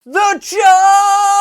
The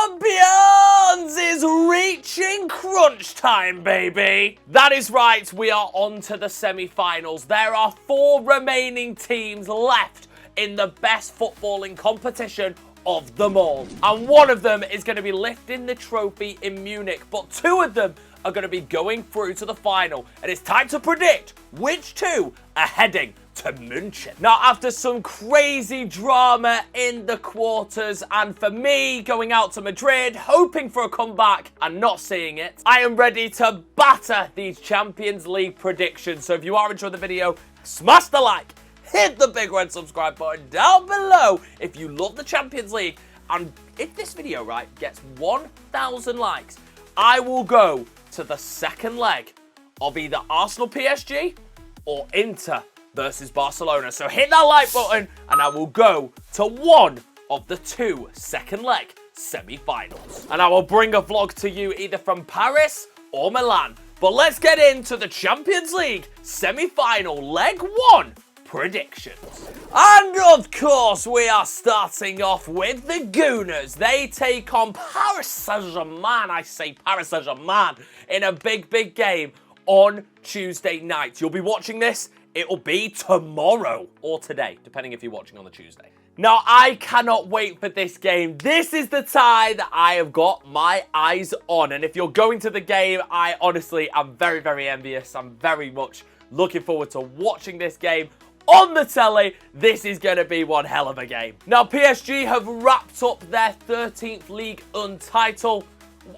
Champions is reaching crunch time, baby. That is right, we are on to the semi-finals. There are 4 remaining teams left in the best footballing competition of them all. And one of them is going to be lifting the trophy in Munich, but 2 of them are going to be going through to the final. And it's time to predict which 2 are heading to München. Now, after some crazy drama in the quarters, and for me going out to Madrid, hoping for a comeback and not seeing it, I am ready to batter these Champions League predictions. So if you are enjoying the video, smash the like, hit the big red subscribe button down below if you love the Champions League. And if this video, right, gets 1,000 likes, I will go to the second leg of either Arsenal PSG or Inter versus Barcelona. So hit that like button and I will go to one of the 2 second leg semi-finals. And I will bring a vlog to you either from Paris or Milan. But let's get into the Champions League semi-final leg 1 predictions. And of course, we are starting off with the Gooners. They take on Paris Saint-Germain. I say Paris Saint-Germain in a big game on Tuesday night. You'll be watching this. It'll be tomorrow or today, depending if you're watching on the Tuesday. Now, I cannot wait for this game. This is the tie that I have got my eyes on. And if you're going to the game, I honestly am very envious. I'm very much looking forward to watching this game on the telly. This is going to be one hell of a game. Now, PSG have wrapped up their 13th League title.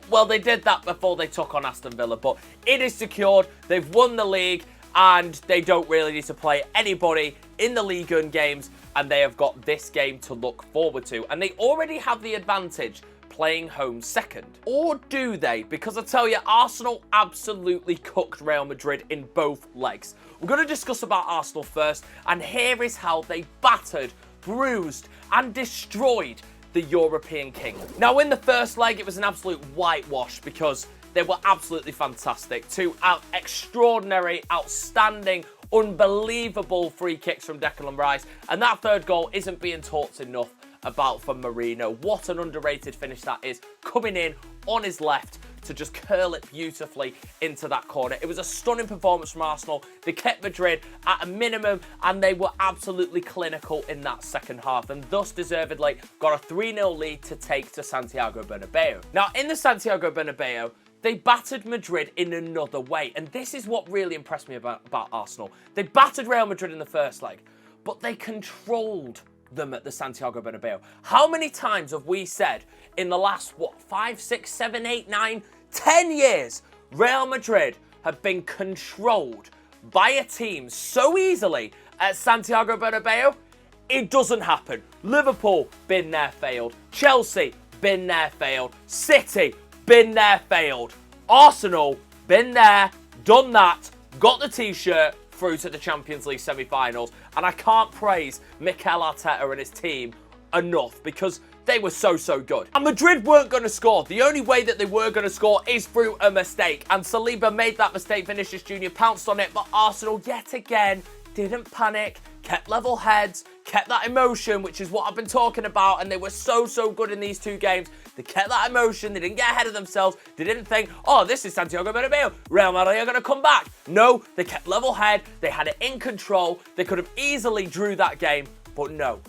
Well, they did that before they took on Aston Villa, but it is secured. They've won the league, and they don't really need to play anybody in the Ligue 1 games, and they have got this game to look forward to. And they already have the advantage playing home second. Or do they? Because I tell you, Arsenal absolutely cooked Real Madrid in both legs. We're going to discuss about Arsenal first, and here is how they battered, bruised, and destroyed the European king. Now, in the first leg, it was an absolute whitewash because they were absolutely fantastic. 2 extraordinary, outstanding, unbelievable free kicks from Declan Rice. And that third goal isn't being talked enough about from Marino. What an underrated finish that is, coming in on his left to just curl it beautifully into that corner. It was a stunning performance from Arsenal. They kept Madrid at a minimum, and they were absolutely clinical in that second half, and thus deservedly got a 3-0 lead to take to Santiago Bernabeu. Now, in the Santiago Bernabeu, they battered Madrid in another way, and this is what really impressed me about Arsenal. They battered Real Madrid in the first leg, but they controlled them at the Santiago Bernabeu. How many times have we said in the last, 5, 6, 7, 8, 9, 10 years, Real Madrid have been controlled by a team so easily at Santiago Bernabeu? It doesn't happen. Liverpool, been there, failed. Chelsea, been there, failed. City, been there, failed. Arsenal, been there, done that, got the t-shirt, through to the Champions League semi-finals. And I can't praise Mikel Arteta and his team enough because they were so good. And Madrid weren't going to score. The only way that they were going to score is through a mistake. And Saliba made that mistake. Vinicius Jr. pounced on it. But Arsenal, yet again, didn't panic, kept level heads, kept that emotion, which is what I've been talking about, and they were so good in these 2 games. They kept that emotion, they didn't get ahead of themselves, they didn't think, oh, this is Santiago Bernabeu, Real Madrid are going to come back. No, they kept level head, they had it in control, they could have easily drew that game, but no,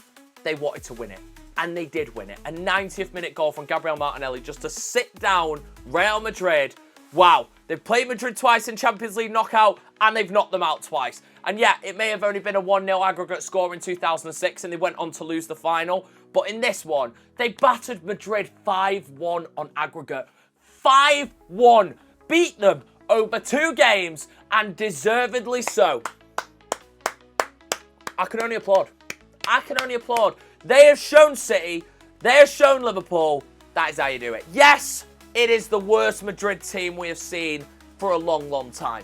they wanted to win it. And they did win it. A 90th minute goal from Gabriel Martinelli just to sit down Real Madrid. Wow, they've played Madrid twice in Champions League knockout, and they've knocked them out twice. And yeah, it may have only been a 1-0 aggregate score in 2006, and they went on to lose the final. But in this one, they battered Madrid 5-1 on aggregate. 5-1. Beat them over 2 games, and deservedly so. I can only applaud. I can only applaud. They have shown City, they have shown Liverpool, that is how you do it. Yes, it is the worst Madrid team we have seen for a long time.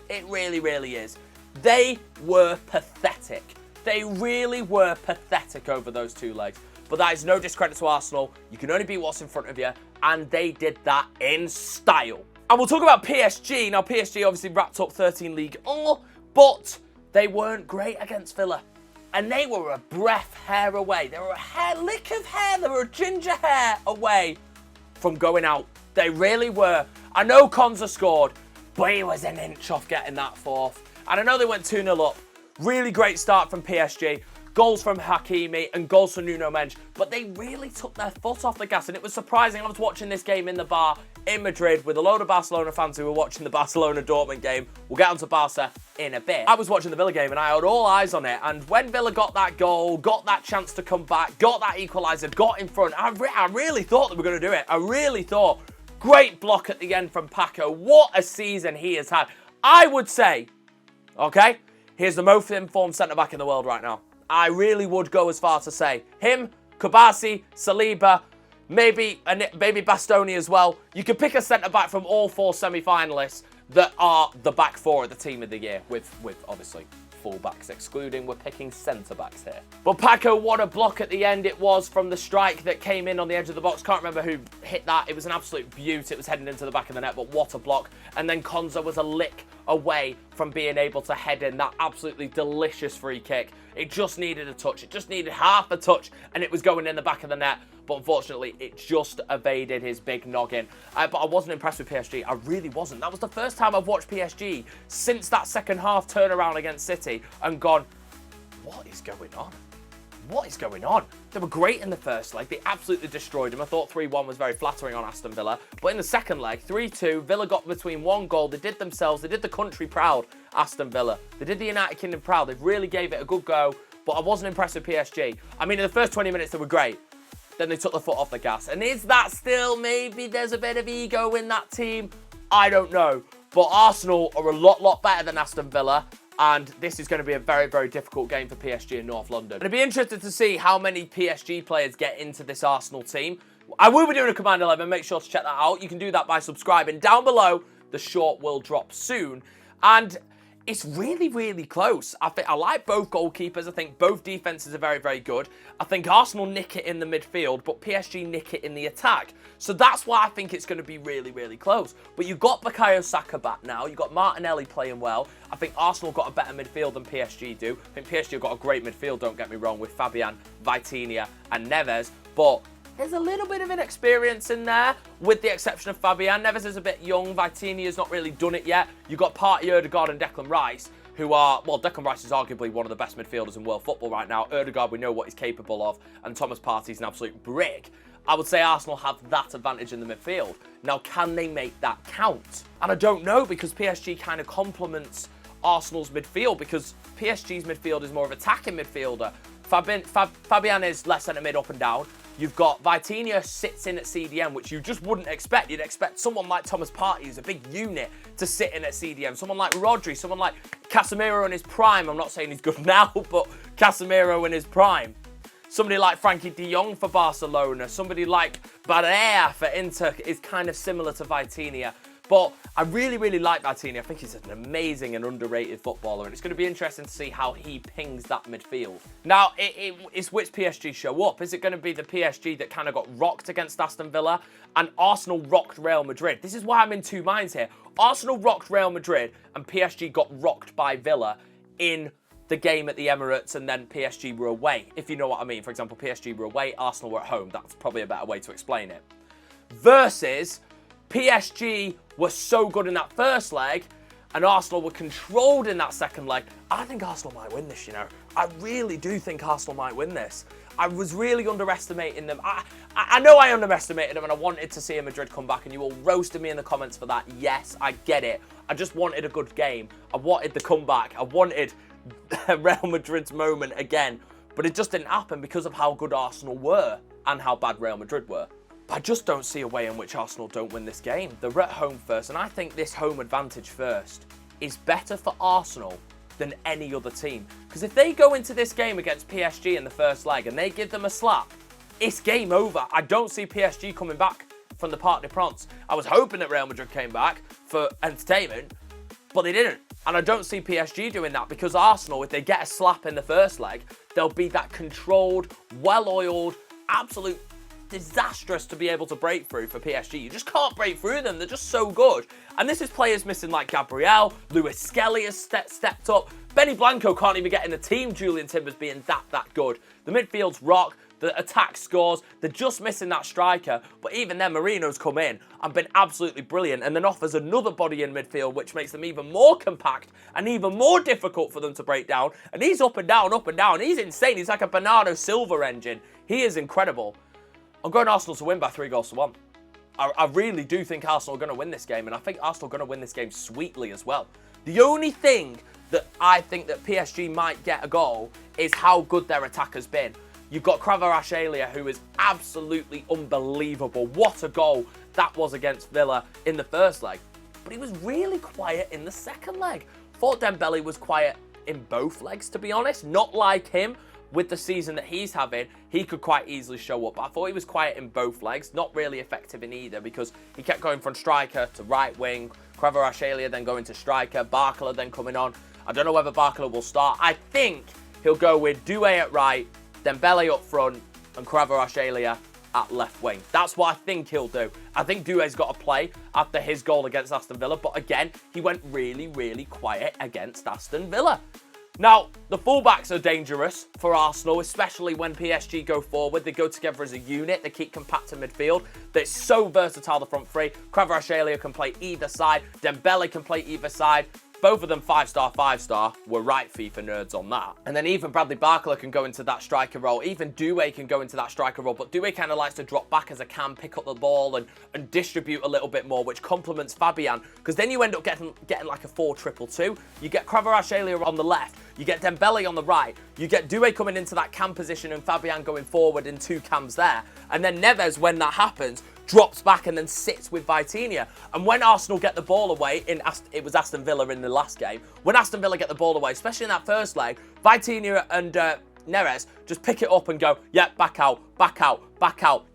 It really is. They were pathetic. They really were pathetic over those 2 legs. But that is no discredit to Arsenal. You can only beat what's in front of you, and they did that in style. And we'll talk about PSG. Now, PSG obviously wrapped up 13 League, but they weren't great against Villa. And they were a breath hair away. They were a lick of hair. They were a ginger hair away from going out. They really were. I know Konza scored, but he was an inch off getting that fourth. And I know they went 2-0 up. Really great start from PSG. Goals from Hakimi and goals from Nuno Mendes. But they really took their foot off the gas. And it was surprising. I was watching this game in the bar in Madrid with a load of Barcelona fans who were watching the Barcelona-Dortmund game. We'll get onto Barca in a bit. I was watching the Villa game and I had all eyes on it. And when Villa got that goal, got that chance to come back, got that equaliser, got in front, I really thought they were going to do it. I really thought. Great block at the end from Paco. What a season he has had. I would say, okay, he's the most informed centre-back in the world right now. I really would go as far to say him, Kubasi, Saliba, maybe Bastoni as well. You could pick a centre-back from all 4 semi-finalists that are the back 4 of the team of the year, with obviously full-backs excluding. We're picking centre-backs here. But Paco, what a block at the end it was from the strike that came in on the edge of the box. Can't remember who hit that. It was an absolute beaut. It was heading into the back of the net, but what a block. And then Konza was a lick away from being able to head in that absolutely delicious free kick. It just needed a touch. It just needed half a touch, and it was going in the back of the net. But unfortunately, it just evaded his big noggin. But I wasn't impressed with PSG. I really wasn't. That was the first time I've watched PSG since that second half turnaround against City and gone, what is going on? What is going on? They were great in the first leg. They absolutely destroyed them. I thought 3-1 was very flattering on Aston Villa. But in the second leg, 3-2, Villa got between 1 goal. They did themselves. They did the country proud, Aston Villa. They did the United Kingdom proud. They really gave it a good go. But I wasn't impressed with PSG. I mean, in the first 20 minutes, they were great. Then they took the foot off the gas. And is that still maybe there's a bit of ego in that team? I don't know. But Arsenal are a lot better than Aston Villa. And this is going to be a very, very difficult game for PSG in North London. I'd be interested to see how many PSG players get into this Arsenal team. I will be doing a Command 11. Make sure to check that out. You can do that by subscribing down below. The short will drop soon. And it's really, really close. I like both goalkeepers. I think both defenses are very, very good. I think Arsenal nick it in the midfield, but PSG nick it in the attack. So that's why I think it's going to be really, really close. But you've got Bukayo Saka back now. You've got Martinelli playing well. I think Arsenal got a better midfield than PSG do. I think PSG have got a great midfield, don't get me wrong, with Fabian, Vitinha and Neves. But there's a little bit of inexperience in there, with the exception of Fabian. Neves is a bit young. Vitinha's not really done it yet. You've got Partey, Ødegaard and Declan Rice, who are, well, Declan Rice is arguably one of the best midfielders in world football right now. Ødegaard, we know what he's capable of, and Thomas Partey's an absolute brick. I would say Arsenal have that advantage in the midfield. Now, can they make that count? And I don't know, because PSG kind of complements Arsenal's midfield, because PSG's midfield is more of an attacking midfielder. Fabian is less centre mid, up and down. You've got Vitinha sits in at CDM, which you just wouldn't expect. You'd expect someone like Thomas Partey, who's a big unit, to sit in at CDM. Someone like Rodri, someone like Casemiro in his prime. I'm not saying he's good now, but Casemiro in his prime. Somebody like Frankie de Jong for Barcelona. Somebody like Barrea for Inter is kind of similar to Vitinha. But I really, really like Vitinha. I think he's an amazing and underrated footballer, and it's going to be interesting to see how he pings that midfield. Now, it's which PSG show up. Is it going to be the PSG that kind of got rocked against Aston Villa, and Arsenal rocked Real Madrid? This is why I'm in two minds here. Arsenal rocked Real Madrid, and PSG got rocked by Villa in the game at the Emirates, and then PSG were away, if you know what I mean. For example, PSG were away, Arsenal were at home. That's probably a better way to explain it. Versus PSG were so good in that first leg, and Arsenal were controlled in that second leg. I think Arsenal might win this, you know. I really do think Arsenal might win this. I was really underestimating them. I know I underestimated them, and I wanted to see a Madrid come back, and you all roasted me in the comments for that. Yes, I get it. I just wanted a good game. I wanted the comeback. I wanted Real Madrid's moment again, but it just didn't happen because of how good Arsenal were and how bad Real Madrid were. I just don't see a way in which Arsenal don't win this game. They're at home first, and I think this home advantage first is better for Arsenal than any other team. Because if they go into this game against PSG in the first leg and they give them a slap, it's game over. I don't see PSG coming back from the Parc des Princes. I was hoping that Real Madrid came back for entertainment, but they didn't. And I don't see PSG doing that, because Arsenal, if they get a slap in the first leg, they'll be that controlled, well-oiled, absolute disastrous to be able to break through for PSG. You just can't break through them. They're just so good. And this is players missing like Gabriel, Luis Skelly has stepped up. Benny Blanco can't even get in the team, Julian Timbers being that good. The midfield's rock. The attack scores. They're just missing that striker. But even then, Marino's come in and been absolutely brilliant and then offers another body in midfield, which makes them even more compact and even more difficult for them to break down. And he's up and down, up and down. He's insane. He's like a Bernardo Silva engine. He is incredible. I'm going Arsenal to win by 3-1. I really do think Arsenal are going to win this game, and I think Arsenal are going to win this game sweetly as well. The only thing that I think that PSG might get a goal is how good their attack has been. You've got Kvaratskhelia, who is absolutely unbelievable. What a goal that was against Villa in the first leg. But he was really quiet in the second leg. Thought Dembele was quiet in both legs, to be honest. Not like him with the season that he's having. He could quite easily show up. But I thought he was quiet in both legs. Not really effective in either because he kept going from striker to right wing. Kvaratskhelia then going to striker. Barcola then coming on. I don't know whether Barcola will start. I think he'll go with Doué at right, Dembele up front, and Kvaratskhelia at left wing. That's what I think he'll do. I think Doué's got to play after his goal against Aston Villa, but again, he went really quiet against Aston Villa. Now, the fullbacks are dangerous for Arsenal, especially when PSG go forward. They go together as a unit. They keep compact in midfield. They're so versatile, the front three. Kvaratskhelia can play either side. Dembele can play either side. Both of them 5-star. We're right, FIFA nerds on that. And then even Bradley Barcola can go into that striker role. Even Doué can go into that striker role. But Doué kind of likes to drop back as a cam, pick up the ball and distribute a little bit more, which complements Fabian. Because then you end up getting like a 4-2-2. You get Kvaratskhelia on the left. You get Dembele on the right. You get Doué coming into that cam position and Fabian going forward in two cams there. And then Neves, when that happens, drops back and then sits with Vitinha. And when Arsenal get the ball away, it was Aston Villa in the last game, when Aston Villa get the ball away, especially in that first leg, Vitinha and Neres just pick it up and go, yeah, back out,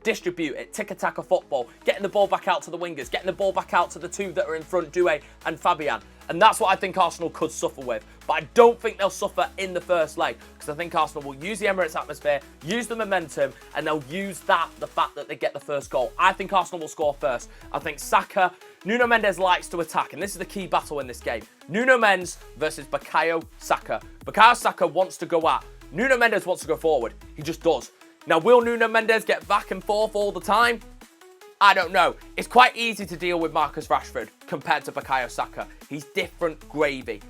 distribute it, tick-a-tack-a football, getting the ball back out to the wingers, getting the ball back out to the two that are in front, Doué and Fabian. And that's what I think Arsenal could suffer with. But I don't think they'll suffer in the first leg because I think Arsenal will use the Emirates atmosphere, use the momentum, and they'll use the fact that they get the first goal. I think Arsenal will score first. I think Saka, Nuno Mendes likes to attack, and this is the key battle in this game. Nuno Mendes versus Bukayo Saka. Bukayo Saka wants to go at. Nuno Mendes wants to go forward. He just does. Now, will Nuno Mendes get back and forth all the time? I don't know. It's quite easy to deal with Marcus Rashford compared to Bukayo Saka. He's different gravy.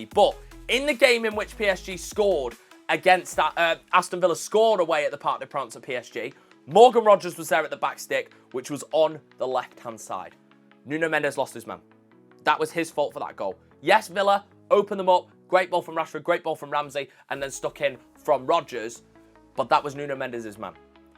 But in the game in which PSG scored against Aston Villa scored away at the Parc des Princes at PSG, Morgan Rogers was there at the back stick, which was on the left-hand side. Nuno Mendes lost his man. That was his fault for that goal. Yes, Villa opened them up. Great ball from Rashford, great ball from Ramsey, and then stuck in from Rogers. But that was Nuno Mendes' man.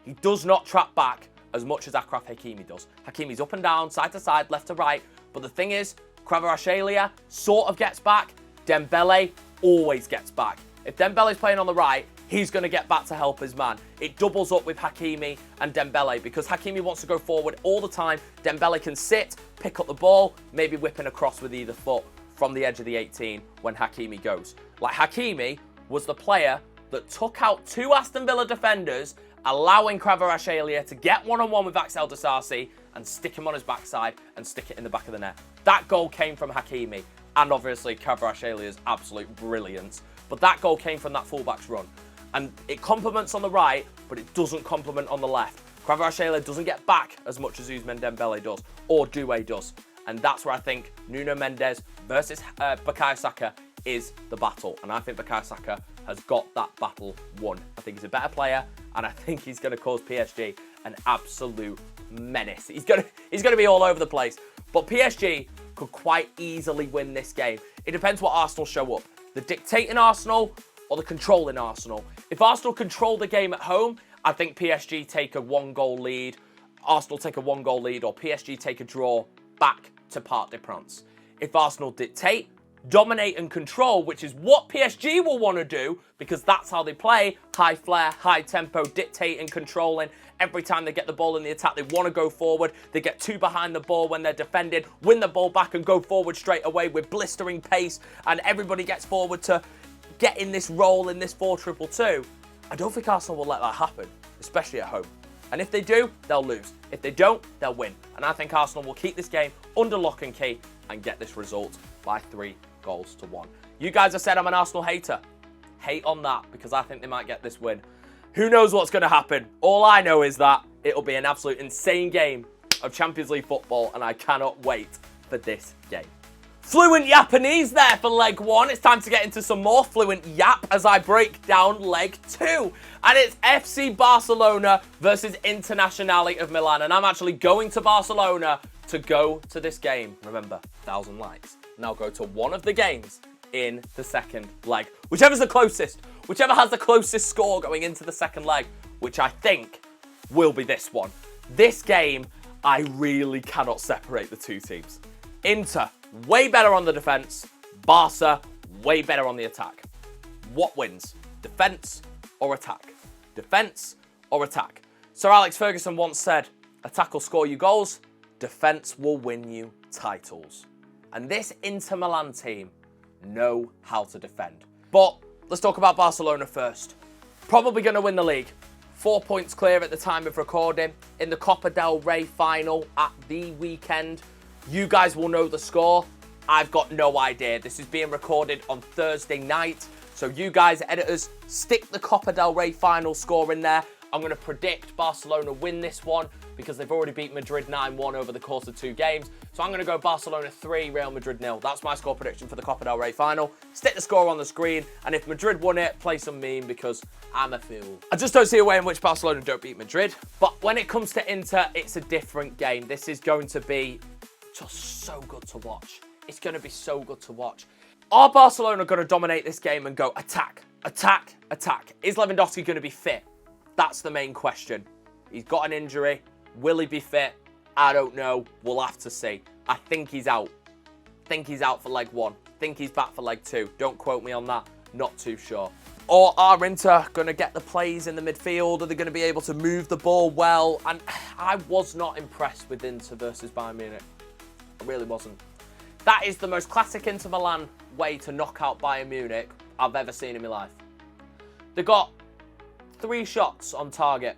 He does not trap back as much as Achraf Hakimi does. Hakimi's up and down, side to side, left to right. But the thing is, Kvaratskhelia sort of gets back. Dembele always gets back. If Dembele's playing on the right, he's going to get back to help his man. It doubles up with Hakimi and Dembele because Hakimi wants to go forward all the time. Dembele can sit, pick up the ball, maybe whipping across with either foot from the edge of the 18 when Hakimi goes. Like Hakimi was the player that took out two Aston Villa defenders, allowing Kvaratskhelia to get one-on-one with Axel Disasi and stick him on his backside and stick it in the back of the net. That goal came from Hakimi and obviously Kvaratskhelia's absolute brilliance. But that goal came from that fullback's run. And it complements on the right, but it doesn't complement on the left. Kvaratskhelia doesn't get back as much as Ousmane Dembele does, or Doué does. And that's where I think Nuno Mendes versus Bukayo Saka is the battle. And I think Bukayo Saka has got that battle won. I think he's a better player, and I think he's going to cause PSG an absolute menace. He's going to be all over the place. But PSG could quite easily win this game. It depends what Arsenal show up. The dictating Arsenal or the controlling Arsenal. If Arsenal control the game at home, I think PSG take a one-goal lead. Arsenal take a one-goal lead, or PSG take a draw back to Parc des Princes. If Arsenal dictate, dominate and control, which is what PSG will want to do because that's how they play, high flair, high tempo, dictating, controlling. Every time they get the ball in the attack, they want to go forward. They get two behind the ball when they're defended, win the ball back and go forward straight away with blistering pace, and everybody gets forward to get in this role in this 4-2-2. I don't think Arsenal will let that happen, especially at home. And if they do, they'll lose. If they don't, they'll win. And I think Arsenal will keep this game under lock and key and get this result by 3-1. You guys have said I'm an Arsenal hater. Hate on that, because I think they might get this win. Who knows what's going to happen? All I know is that it'll be an absolute insane game of Champions League football, and I cannot wait for this game. Fluent Japanese there for leg 1. It's time to get into some more fluent Yap as I break down leg 2. And it's FC Barcelona versus Internazionale of Milan. And I'm actually going to Barcelona to go to this game. Remember, 1,000 likes. Now go to one of the games in the second leg. Whichever's the closest. Whichever has the closest score going into the second leg, which I think will be this one. This game, I really cannot separate the two teams. Inter, way better on the defence. Barca, way better on the attack. What wins? Defence or attack? Defence or attack? Sir Alex Ferguson once said, attack will score you goals, defence will win you titles. And this Inter Milan team know how to defend. But let's talk about Barcelona first. Probably going to win the league. 4 points clear at the time of recording. In the Copa del Rey final at the weekend. You guys will know the score. I've got no idea. This is being recorded on Thursday night. So you guys, editors, stick the Copa del Rey final score in there. I'm going to predict Barcelona win this one because they've already beat Madrid 9-1 over the course of 2 games. So I'm going to go Barcelona 3, Real Madrid 0. That's my score prediction for the Copa del Rey final. Stick the score on the screen. And if Madrid won it, play some meme because I'm a fool. I just don't see a way in which Barcelona don't beat Madrid. But when it comes to Inter, it's a different game. This is going to be just so good to watch. It's going to be so good to watch. Are Barcelona going to dominate this game and go attack, attack, attack? Is Lewandowski going to be fit? That's the main question. He's got an injury. Will he be fit? I don't know. We'll have to see. I think he's out. Think he's out for leg 1. Think he's back for leg 2. Don't quote me on that. Not too sure. Or are Inter going to get the plays in the midfield? Are they going to be able to move the ball well? And I was not impressed with Inter versus Bayern Munich. I really wasn't. That is the most classic Inter Milan way to knock out Bayern Munich I've ever seen in my life. They got 3 shots on target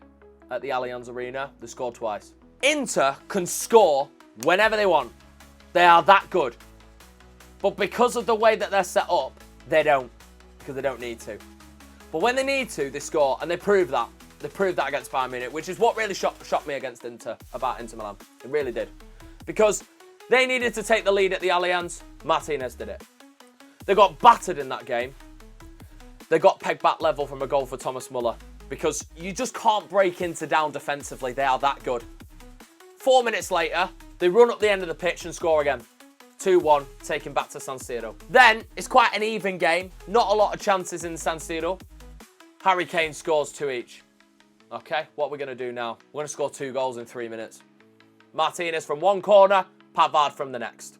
at the Allianz Arena. They scored twice. Inter can score whenever they want. They are that good. But because of the way that they're set up, they don't. Because they don't need to. But when they need to, they score. And they prove that. They proved that against Bayern Munich, which is what really shocked me against Inter, about Inter Milan. It really did. Because they needed to take the lead at the Allianz. Martinez did it. They got battered in that game. They got pegged back level from a goal for Thomas Muller. Because you just can't break Inter down defensively. They are that good. 4 minutes later, they run up the end of the pitch and score again. 2-1, taken back to San Siro. Then, it's quite an even game. Not a lot of chances in San Siro. Harry Kane scores 2 each. Okay, what we're going to do now? We're going to score 2 goals in 3 minutes. Martinez from one corner, Pavard from the next.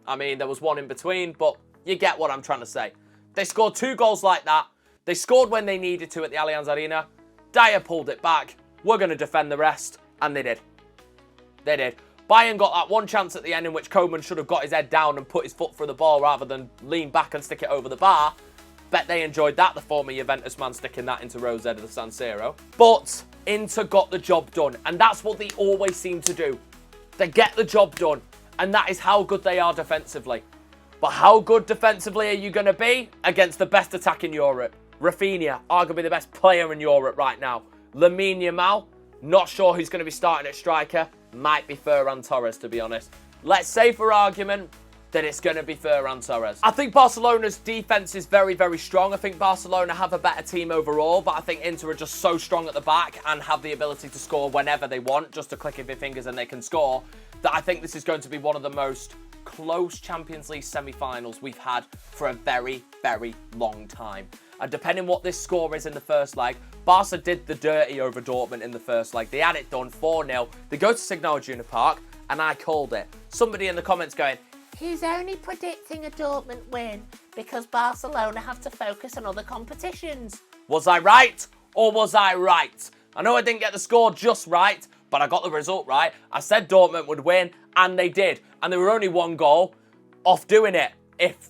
I mean, there was one in between, but you get what I'm trying to say. They scored 2 goals like that. They scored when they needed to at the Allianz Arena. Dyer pulled it back. We're going to defend the rest. And they did. They did. Bayern got that one chance at the end in which Koeman should have got his head down and put his foot through the ball rather than lean back and stick it over the bar. Bet they enjoyed that, the former Juventus man sticking that into row Z of the San Siro. But Inter got the job done. And that's what they always seem to do. They get the job done. And that is how good they are defensively. But how good defensively are you going to be against the best attack in Europe? Rafinha, arguably the best player in Europe right now. Lamine Yamal, not sure who's going to be starting at striker. Might be Ferran Torres, to be honest. Let's say for argument that it's going to be Ferran Torres. I think Barcelona's defence is very, very strong. I think Barcelona have a better team overall, but I think Inter are just so strong at the back and have the ability to score whenever they want, just a click of their fingers and they can score, that I think this is going to be one of the most close Champions League semi-finals we've had for a very, very long time. And depending what this score is in the first leg, Barca did the dirty over Dortmund in the first leg. They had it done 4-0. They go to Signal Iduna Park, and I called it. Somebody in the comments going, he's only predicting a Dortmund win because Barcelona have to focus on other competitions. Was I right or was I right? I know I didn't get the score just right, but I got the result right. I said Dortmund would win, and they did. And they were only 1 goal off doing it. If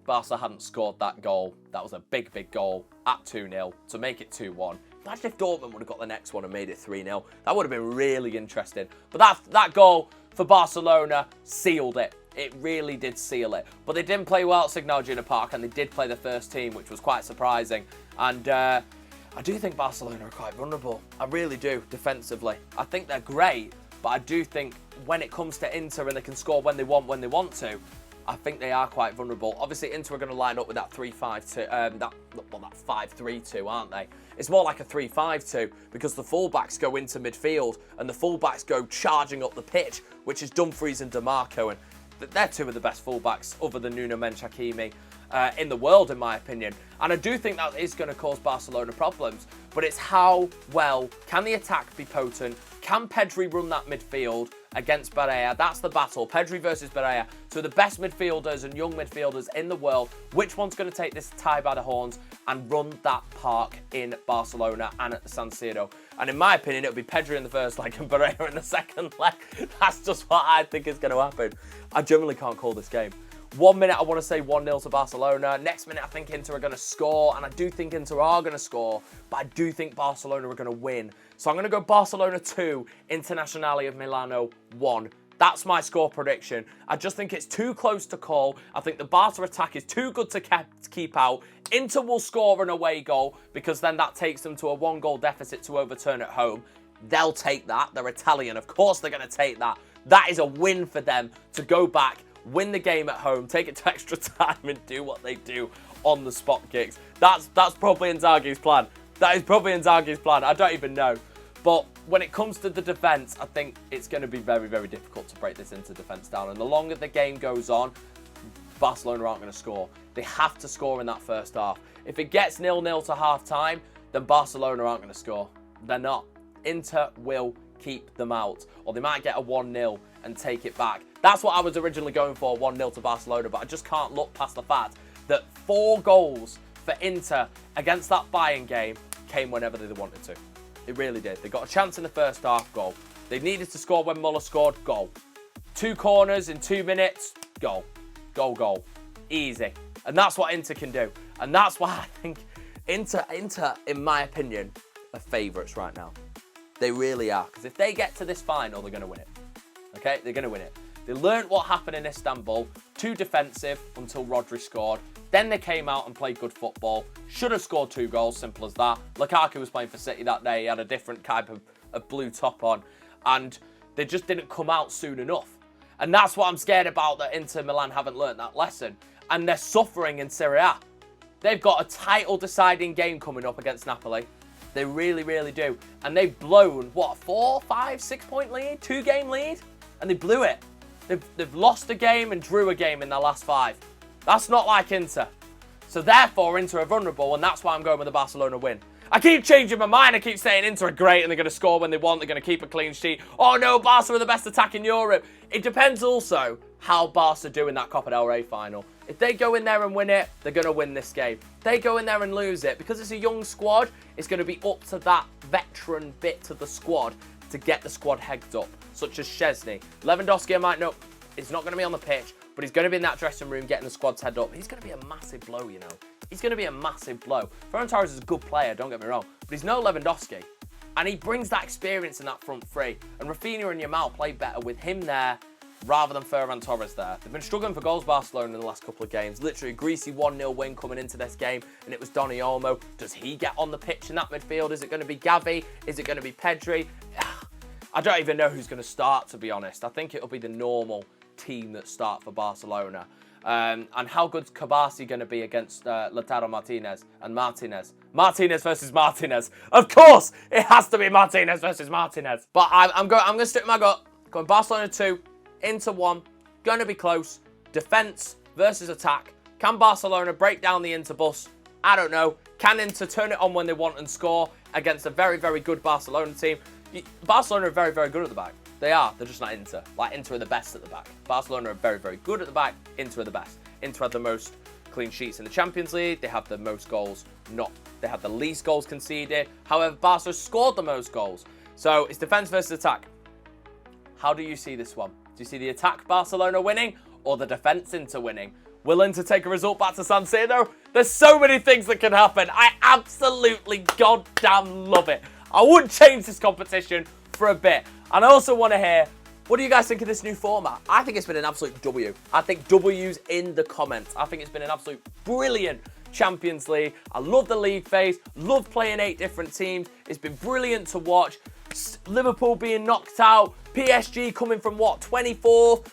Barca hadn't scored that goal, that was a big, big goal at 2-0 to make it 2-1. Imagine if Dortmund would have got the next one and made it 3-0. That would have been really interesting. But that goal for Barcelona sealed it. It really did seal it. But they didn't play well at Signal Iduna Park, and they did play the first team, which was quite surprising. And I do think Barcelona are quite vulnerable. I really do, defensively. I think they're great, but I do think when it comes to Inter and they can score when they want to, I think they are quite vulnerable. Obviously, Inter are going to line up with that 3-5-2, that 5-3-2, aren't they? It's more like a 3-5-2 because the fullbacks go into midfield and the fullbacks go charging up the pitch, which is Dumfries and DeMarco, and they're two of the best fullbacks other than Nuno Mendes Hakimi in the world, in my opinion. And I do think that is going to cause Barcelona problems, but it's how well can the attack be potent? Can Pedri run that midfield against Barella? That's the battle. Pedri versus Barella. So the best midfielders and young midfielders in the world. Which one's going to take this tie by the horns and run that park in Barcelona and at the San Siro? And in my opinion, it'll be Pedri in the first leg and Barella in the second leg. That's just what I think is going to happen. I generally can't call this game. 1 minute, I want to say 1-0 to Barcelona. Next minute, I think Inter are going to score. And I do think Inter are going to score. But I do think Barcelona are going to win. So I'm going to go Barcelona 2, Internazionale of Milano 1. That's my score prediction. I just think it's too close to call. I think the Barca attack is too good to keep out. Inter will score an away goal because then that takes them to a 1-goal deficit to overturn at home. They'll take that. They're Italian. Of course they're going to take that. That is a win for them to go back, win the game at home, take it to extra time and do what they do on the spot kicks. That's probably Inzaghi's plan. That is probably Inzaghi's plan. I don't even know. But when it comes to the defence, I think it's going to be very, very difficult to break this into defence down. And the longer the game goes on, Barcelona aren't going to score. They have to score in that first half. If it gets 0-0 to half-time, then Barcelona aren't going to score. They're not. Inter will keep them out. Or they might get a 1-0 and take it back. That's what I was originally going for, 1-0 to Barcelona. But I just can't look past the fact that 4 goals for Inter against that Bayern game came whenever they wanted to. It really did. They got a chance in the first half, goal. They needed to score when Muller scored, goal. 2 corners in 2 minutes, goal. Goal, goal. Easy. And that's what Inter can do. And that's why I think Inter, in my opinion, are favourites right now. They really are. Because if they get to this final, they're going to win it. Okay? They're going to win it. They learned what happened in Istanbul. Too defensive until Rodri scored. Then they came out and played good football. Should have scored 2 goals, simple as that. Lukaku was playing for City that day. He had a different type of blue top on. And they just didn't come out soon enough. And that's what I'm scared about, that Inter Milan haven't learnt that lesson. And they're suffering in Serie A. They've got a title-deciding game coming up against Napoli. They really, really do. And they've blown, what, 4, 5, 6-point lead? 2-game lead? And they blew it. They've lost a game and drew a game in their last 5. That's not like Inter. So therefore, Inter are vulnerable, and that's why I'm going with the Barcelona win. I keep changing my mind. I keep saying Inter are great and they're going to score when they want. They're going to keep a clean sheet. Oh no, Barca are the best attack in Europe. It depends also how Barca do in that Copa del Rey final. If they go in there and win it, they're going to win this game. If they go in there and lose it, because it's a young squad, it's going to be up to that veteran bit of the squad to get the squad heads up, such as Szczesny. Lewandowski, I might know, is not going to be on the pitch, but he's going to be in that dressing room getting the squad's head up. He's going to be a massive blow, you know. He's going to be a massive blow. Ferran Torres is a good player, don't get me wrong, but he's no Lewandowski. And he brings that experience in that front three. And Rafinha and Yamal play better with him there rather than Ferran Torres there. They've been struggling for goals, Barcelona, in the last couple of games. Literally a greasy 1-0 win coming into this game, and it was Dani Olmo. Does he get on the pitch in that midfield? Is it going to be Gavi? Is it going to be Pedri? I don't even know who's going to start, to be honest. I think it'll be the normal team that start for Barcelona. And how good's Kabasi going to be against Lautaro Martinez and Martinez? Martinez versus Martinez. Of course, it has to be Martinez versus Martinez. But I'm going to stick with my gut. Going Barcelona 2, Inter 1. Going to be close. Defense versus attack. Can Barcelona break down the Inter bus? I don't know. Can Inter turn it on when they want and score against a very, very good Barcelona team? Barcelona are very, very good at the back. They are. They're just not Inter. Like, Inter are the best at the back. Barcelona are very, very good at the back. Inter are the best. Inter had the most clean sheets in the Champions League. They have the most goals. They have the least goals conceded. However, Barca scored the most goals. So it's defense versus attack. How do you see this one? Do you see the attack Barcelona winning or the defense Inter winning? Will Inter take a result back to San Siro? There's so many things that can happen. I absolutely goddamn love it. I wouldn't change this competition for a bit. And I also want to hear, what do you guys think of this new format? I think it's been an absolute W. I think W's in the comments. I think it's been an absolute brilliant Champions League. I love the league phase. Love playing 8 different teams. It's been brilliant to watch. Liverpool being knocked out. PSG coming from, what, 24th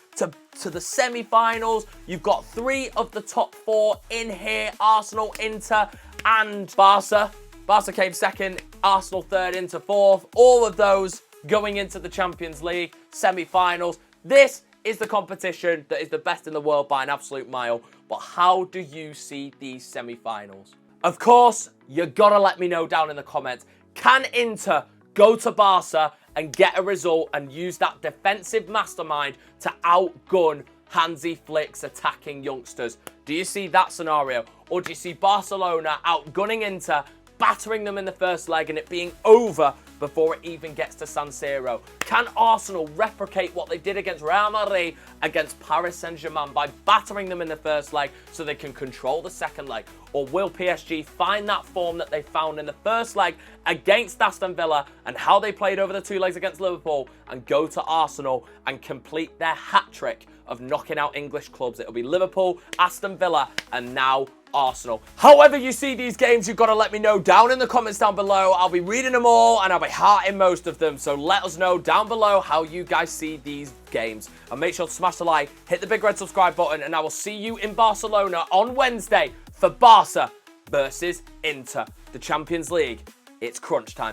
to the semi-finals. You've got 3 of the top 4 in here. Arsenal, Inter, and Barca. Barca came second. Arsenal third, Inter fourth. All of those going into the Champions League semi-finals. This is the competition that is the best in the world by an absolute mile. But how do you see these semi-finals? Of course, you gotta let me know down in the comments. Can Inter go to Barca and get a result and use that defensive mastermind to outgun Hansi Flick's attacking youngsters? Do you see that scenario? Or do you see Barcelona outgunning Inter, battering them in the first leg and it being over before it even gets to San Siro? Can Arsenal replicate what they did against Real Madrid against Paris Saint-Germain by battering them in the first leg so they can control the second leg? Or will PSG find that form that they found in the first leg against Aston Villa and how they played over the 2 legs against Liverpool and go to Arsenal and complete their hat-trick of knocking out English clubs? It'll be Liverpool, Aston Villa, and now Arsenal. However you see these games, you've got to let me know down in the comments down below. I'll be reading them all and I'll be hearting most of them. So let us know down below how you guys see these games. And make sure to smash the like, hit the big red subscribe button, and I will see you in Barcelona on Wednesday for Barca versus Inter. The Champions League. It's crunch time.